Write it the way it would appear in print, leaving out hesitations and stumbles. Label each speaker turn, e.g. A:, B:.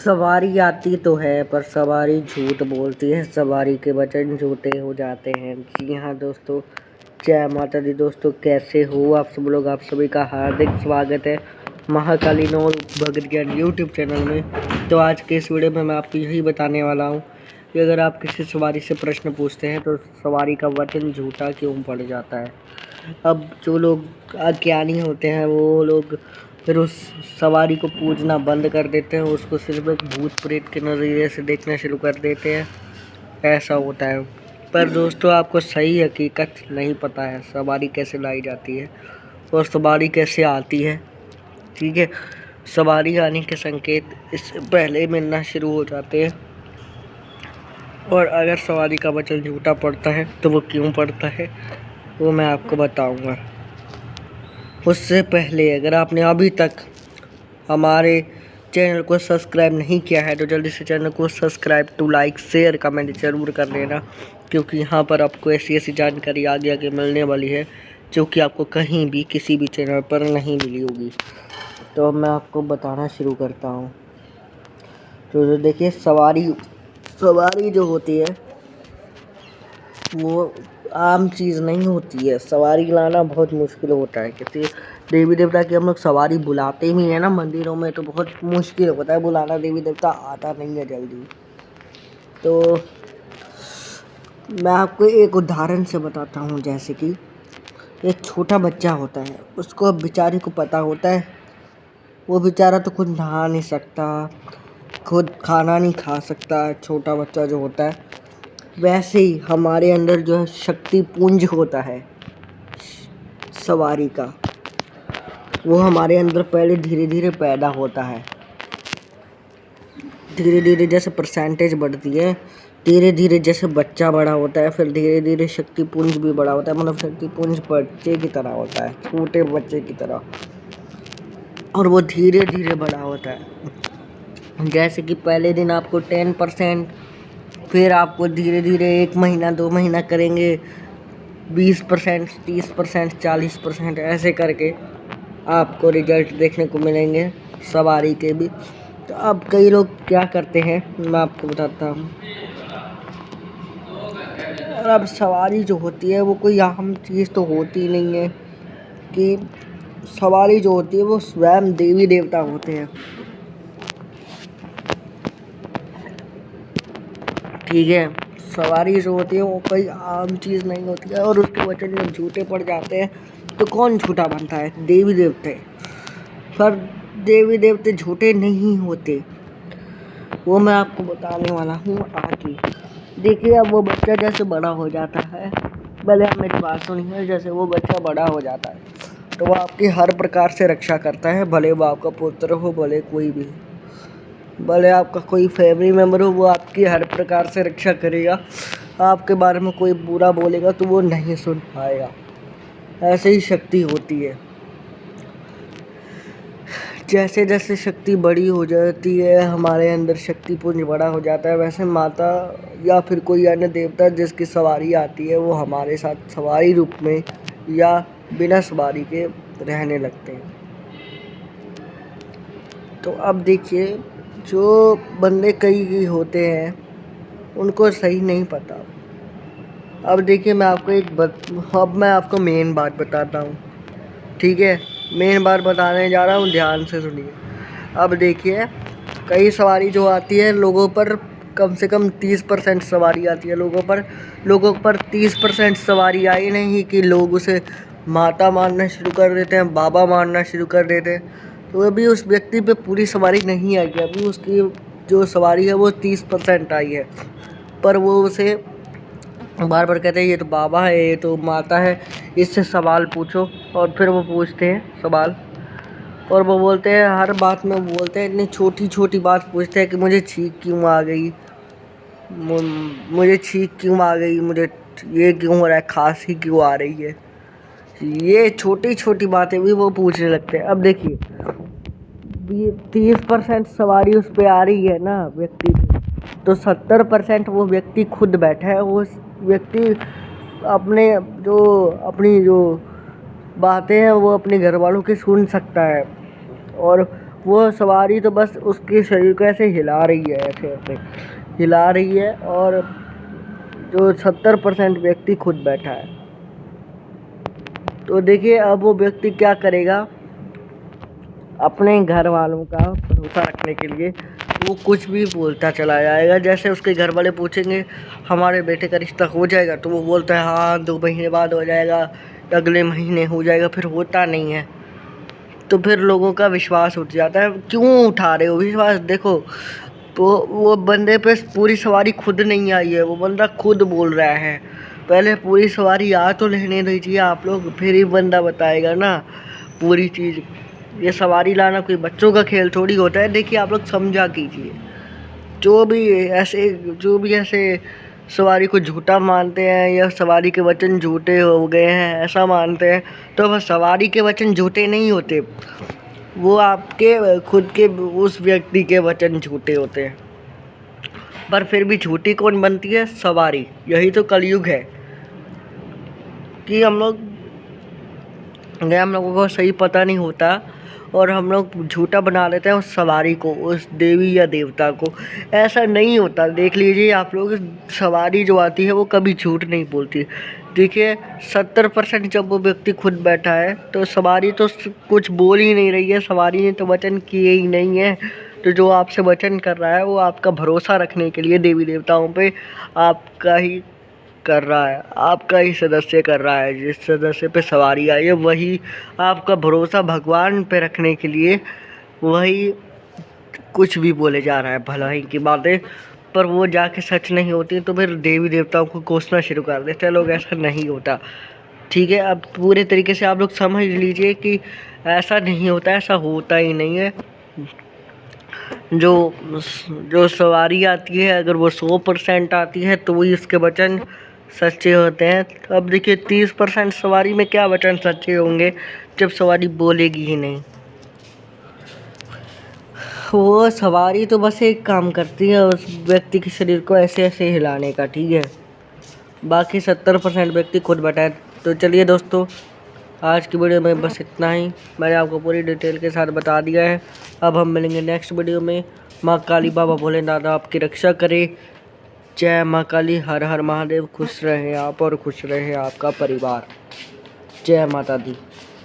A: सवारी आती तो है पर सवारी झूठ बोलती है, सवारी के वचन झूठे हो जाते हैं। जी हाँ दोस्तों, जय माता दी। दोस्तों कैसे हो आप सब लोग? आप सभी का हार्दिक स्वागत है महाकाली नॉल भगत ज्ञान यूट्यूब चैनल में। तो आज के इस वीडियो में मैं आपको यही बताने वाला हूँ कि अगर आप किसी सवारी से प्रश्न पूछते हैं तो सवारी का वचन झूठा क्यों पड़ जाता है। अब जो लोग अज्ञानी होते हैं वो लोग फिर उस सवारी को पूजना बंद कर देते हैं, उसको सिर्फ एक भूत प्रेत के नज़रिए से देखना शुरू कर देते हैं। ऐसा होता है। पर दोस्तों आपको सही हकीकत नहीं पता है सवारी कैसे लाई जाती है और सवारी कैसे आती है। ठीक है, सवारी आने के संकेत इससे पहले मिलना शुरू हो जाते हैं और अगर सवारी का वचन झूठा पड़ता है तो वो क्यों पड़ता है वो मैं आपको बताऊंगा। उससे पहले अगर आपने अभी तक हमारे चैनल को सब्सक्राइब नहीं किया है तो जल्दी से चैनल को subscribe to like share comment ज़रूर कर लेना, क्योंकि यहाँ पर आपको ऐसी जानकारी आगे आगे मिलने वाली है जो कि आपको कहीं भी किसी भी चैनल पर नहीं मिली होगी। तो मैं आपको बताना शुरू करता हूँ। तो देखिए, सवारी जो होती है वो आम चीज़ नहीं होती है। सवारी लाना बहुत मुश्किल होता है। किसी देवी देवता की हम लोग सवारी बुलाते भी हैं ना मंदिरों में, तो बहुत मुश्किल होता है बुलाना। देवी देवता आता नहीं है जल्दी। तो मैं आपको एक उदाहरण से बताता हूँ। जैसे कि एक छोटा बच्चा होता है, उसको बेचारे को पता होता है वो बेचारा तो खुद नहा नहीं सकता, खुद खाना नहीं खा सकता, छोटा बच्चा जो होता है। वैसे ही हमारे अंदर जो है शक्ति पुंज होता है सवारी का, वो हमारे अंदर पहले धीरे धीरे पैदा होता है। धीरे धीरे जैसे परसेंटेज बढ़ती है, धीरे धीरे जैसे बच्चा बड़ा होता है, फिर धीरे धीरे शक्ति पुंज भी बड़ा होता है। मतलब शक्ति पुंज बच्चे की तरह होता है, छोटे बच्चे की तरह, और वो धीरे धीरे बड़ा होता है। जैसे कि पहले दिन आपको 10%, फिर आपको धीरे धीरे 1 महीना 2 महीना करेंगे 20%, 30%, 40%, ऐसे करके आपको रिजल्ट देखने को मिलेंगे सवारी के भी। तो अब कई लोग क्या करते हैं मैं आपको बताता हूँ। और अब सवारी जो होती है वो कोई आम चीज़ तो होती नहीं है कि सवारी जो होती है वो स्वयं देवी देवता होते हैं। ठीक है, सवारी जो होती है वो कोई आम चीज़ नहीं होती है और उसके वचन जब झूठे पड़ जाते हैं तो कौन झूठा बनता है? देवी देवते। पर देवी देवते झूठे नहीं होते, वो मैं आपको बताने वाला हूँ आगे। देखिए, अब वो बच्चा जैसे बड़ा हो जाता है, भले आप मेरी बात सुनिए, जैसे वो बच्चा बड़ा हो जाता है तो वो आपकी हर प्रकार से रक्षा करता है। भले वो आपका पुत्र हो, भले कोई भी, भले आपका कोई फैमिली मेम्बर हो, वो आपकी हर प्रकार से रक्षा करेगा। आपके बारे में कोई बुरा बोलेगा तो वो नहीं सुन पाएगा। ऐसे ही शक्ति होती है। जैसे जैसे शक्ति बड़ी हो जाती है, हमारे अंदर शक्ति पुंज बड़ा हो जाता है, वैसे माता या फिर कोई अन्य देवता जिसकी सवारी आती है वो हमारे साथ सवारी रूप में या बिना सवारी के रहने लगते हैं। तो अब देखिए, जो बंदे कई होते हैं उनको सही नहीं पता। अब देखिए, अब मैं आपको मेन बात बताता हूँ। ठीक है, मेन बात बताने जा रहा हूँ, ध्यान से सुनिए। अब देखिए, कई सवारी जो आती है लोगों पर, कम से कम 30% सवारी आती है लोगों पर 30% सवारी आई नहीं कि लोग उसे माता मानना शुरू कर देते हैं, बाबा मानना शुरू कर देते हैं। तो अभी उस व्यक्ति पे पूरी सवारी नहीं आई है, अभी उसकी जो सवारी है वो 30% आई है। पर वो उसे बार बार कहते हैं ये तो बाबा है, ये तो माता है, इससे सवाल पूछो। और फिर वो पूछते हैं सवाल और वो बोलते हैं, हर बात में बोलते हैं, इतनी छोटी छोटी बात पूछते हैं कि मुझे छींक क्यों आ गई, मुझे छींक क्यों आ गई, मुझे ये क्यों हो रहा है, खांसी क्यों आ रही है। ये छोटी छोटी बातें भी वो पूछने लगते हैं। अब देखिए, 30% सवारी उस पर आ रही है ना व्यक्ति पे, तो 70% वो व्यक्ति खुद बैठा है। वो व्यक्ति अपनी जो बातें हैं वो अपने घर वालों की सुन सकता है और वो सवारी तो बस उसके शरीर को ऐसे हिला रही है, ऐसे ऐसे हिला रही है, और जो 70% व्यक्ति खुद बैठा है। तो देखिए अब वो व्यक्ति क्या करेगा, अपने घर वालों का भरोसा रखने के लिए वो कुछ भी बोलता चला जाएगा। जैसे उसके घर वाले पूछेंगे हमारे बेटे का रिश्ता हो जाएगा, तो वो बोलता है हाँ 2 महीने बाद हो जाएगा, अगले महीने हो जाएगा, फिर होता नहीं है। तो फिर लोगों का विश्वास उठ जाता है। क्यों उठा रहे हो विश्वास? देखो तो वो बंदे पे पूरी सवारी खुद नहीं आई है, वो बंदा खुद बोल रहा है। पहले पूरी सवारी आ तो लेने दीजिए आप लोग, फिर ही बंदा बताएगा ना पूरी चीज़। ये सवारी लाना कोई बच्चों का खेल थोड़ी होता है। देखिए आप लोग समझा कीजिए, जो भी ऐसे सवारी को झूठा मानते हैं या सवारी के वचन झूठे हो गए हैं ऐसा मानते हैं, तो वह सवारी के वचन झूठे नहीं होते, वो आपके खुद के उस व्यक्ति के वचन झूठे होते हैं। पर फिर भी झूठी कौन बनती है? सवारी। यही तो कलयुग है कि हम लोगों को सही पता नहीं होता और हम लोग झूठा बना लेते हैं उस सवारी को, उस देवी या देवता को। ऐसा नहीं होता। देख लीजिए आप लोग, सवारी जो आती है वो कभी झूठ नहीं बोलती। देखिए 70% जब वो व्यक्ति खुद बैठा है तो सवारी तो कुछ बोल ही नहीं रही है, सवारी ने तो वचन किए ही नहीं है। तो जो आपसे वचन कर रहा है वो आपका भरोसा रखने के लिए देवी देवताओं पे आपका ही कर रहा है, आपका ही सदस्य कर रहा है। जिस सदस्य पे सवारी आई है वही आपका भरोसा भगवान पे रखने के लिए वही कुछ भी बोले जा रहा है भलाई की बातें, पर वो जाके सच नहीं होती। तो फिर देवी देवताओं को कोसना शुरू कर देते हैं लोग। ऐसा नहीं होता, ठीक है? अब पूरे तरीके से आप लोग समझ लीजिए कि ऐसा नहीं होता, ऐसा होता ही नहीं है। जो सवारी आती है अगर वो 100% आती है तो वही उसके वचन सच्चे होते हैं। अब देखिए 30% सवारी में क्या वचन सच्चे होंगे जब सवारी बोलेगी ही नहीं। वो सवारी तो बस एक काम करती है उस व्यक्ति के शरीर को ऐसे ऐसे हिलाने का, ठीक है? बाकी 70% व्यक्ति खुद बैठा है। तो चलिए दोस्तों, आज की वीडियो में बस इतना ही। मैंने आपको पूरी डिटेल के साथ बता दिया है। अब हम मिलेंगे नेक्स्ट वीडियो में। माँ काली बाबा भोलेनाथ आपकी रक्षा करे। जय माँ काली, हर हर महादेव। खुश रहे आप और खुश रहे आपका परिवार। जय माता दी।